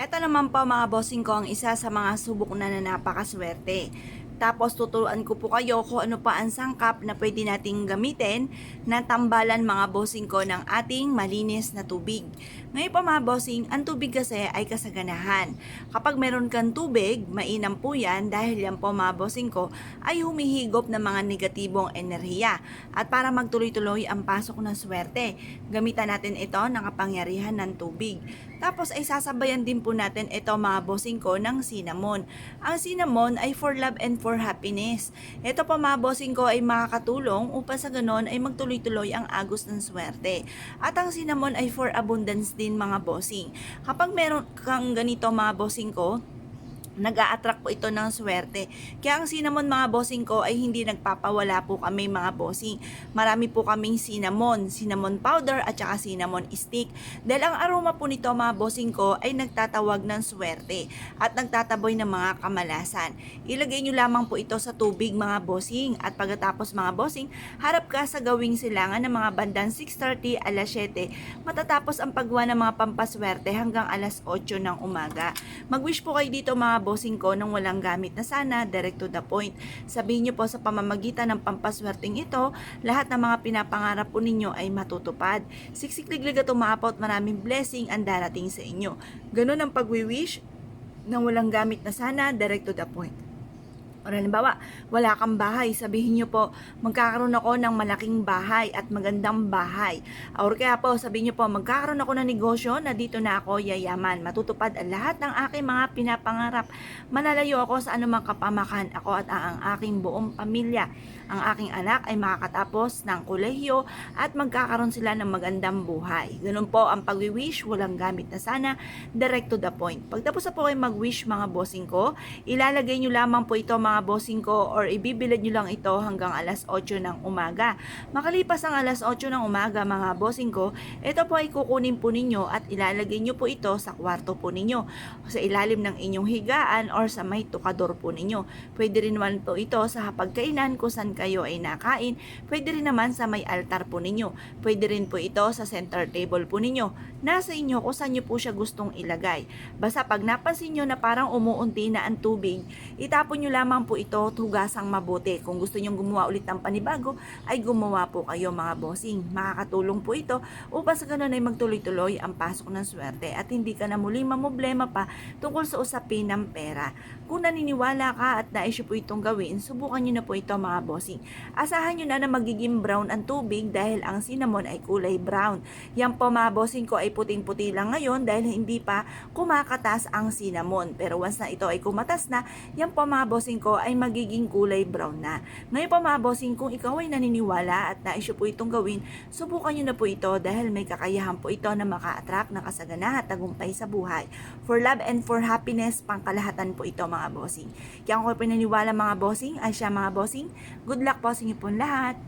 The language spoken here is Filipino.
Eto naman po mga bossing ko ang isa sa mga subok na napakaswerte. Tapos tuturuan ko po kayo kung ano pa ang sangkap na pwede nating gamitin na tambalan mga bossing ko ng ating malinis na tubig. Ngayon po mga bossing, ang tubig kasi ay kasaganahan. Kapag meron kang tubig, mainam po yan dahil yan po mga bossing ko ay humihigop ng mga negatibong enerhiya. At para magtuloy-tuloy ang pasok ng swerte, gamitan natin ito ng kapangyarihan ng tubig. Tapos ay sasabayan din po natin ito mga bossing ko ng cinnamon. Ang cinnamon ay for love and for happiness. Ito po mga bossing ko ay makakatulong upang sa ganon ay magtuloy-tuloy ang agos ng swerte. At ang cinnamon ay for abundance din mga bossing. Kapag meron kang ganito mga bossing ko, nag-a-attract po ito ng swerte. Kaya ang cinnamon mga bossing ko ay hindi nagpapawala po kami mga bossing. Marami po kaming cinnamon powder at saka cinnamon stick. Dahil ang aroma po nito mga bossing ko ay nagtatawag ng swerte at nagtataboy ng mga kamalasan. Ilagay nyo lamang po ito sa tubig mga bossing at pagkatapos mga bossing, harap ka sa gawing silangan ng mga bandang 6:30 alas 7 matatapos ang paggawa ng mga pampaswerte hanggang alas 8 ng umaga. Mag-wish po kayo dito mga bossing ko nang walang gamit na sana, direct to the point. Sabihin nyo po sa pamamagitan ng pampaswerteng ito, lahat ng mga pinapangarap po ninyo ay matutupad. Siksik-liglig at umaapaw at maraming blessing ang darating sa inyo. Ganun ang pag-wish nang walang gamit na sana, direct to the point. O halimbawa, wala kang bahay, sabihin nyo po, magkakaroon ako ng malaking bahay at magandang bahay. Or kaya po, sabihin nyo po, magkakaroon ako ng negosyo na dito na ako yayaman. Matutupad ang lahat ng aking mga pinapangarap. Manalayo ako sa anumang kapamakan ako at ang aking buong pamilya. Ang aking anak ay makakatapos ng kolehiyo at magkakaroon sila ng magandang buhay. Ganun po ang pag-wish, walang gamit na sana, direct to the point. Pagtapos na po kayo mag-wish mga bossing ko, ilalagay nyo lamang po ito mga bossing ko or ibibilad nyo lang ito hanggang alas 8 ng umaga. Makalipas ang alas 8 ng umaga mga bossing ko, ito po ay kukunin po ninyo at ilalagay nyo po ito sa kwarto po ninyo, sa ilalim ng inyong higaan or sa may tukador po ninyo. Pwede rin naman po ito sa hapagkainan kung saan kayo ay nakain. Pwede rin naman sa may altar po ninyo. Pwede rin po ito sa center table po ninyo. Nasa inyo kung saan nyo po siya gustong ilagay. Basta pag napansin nyo na parang umuunti na ang tubig, itapon nyo lamang po ito at hugasang mabuti. Kung gusto nyong gumawa ulit ng panibago, ay gumawa po kayo mga bossing. Makakatulong po ito upang sa ganun ay magtuloy-tuloy ang pasok ng swerte at hindi ka na muli mamoblema pa tungkol sa usapin ng pera. Kung naniniwala ka at nais po itong gawin, subukan nyo na po ito mga bossing. Asahan nyo na magiging brown ang tubig dahil ang cinnamon ay kulay brown. Yan po mga bossing ko ay puting-puti lang ngayon dahil hindi pa kumakatas ang cinnamon. Pero once na ito ay kumatas na, yan po mga bossing ko ay magiging kulay brown na. Ngayon po mga bossing, kung ikaw ay naniniwala at nais po itong gawin, subukan nyo na po ito dahil may kakayahan po ito na maka-attract ng kasaganahan at tagumpay sa buhay. For love and for happiness, pangkalahatan po ito mga bossing. Kaya kung kayo pinaniwala mga bossing, ay siya mga bossing, good luck po sa inyo po lahat.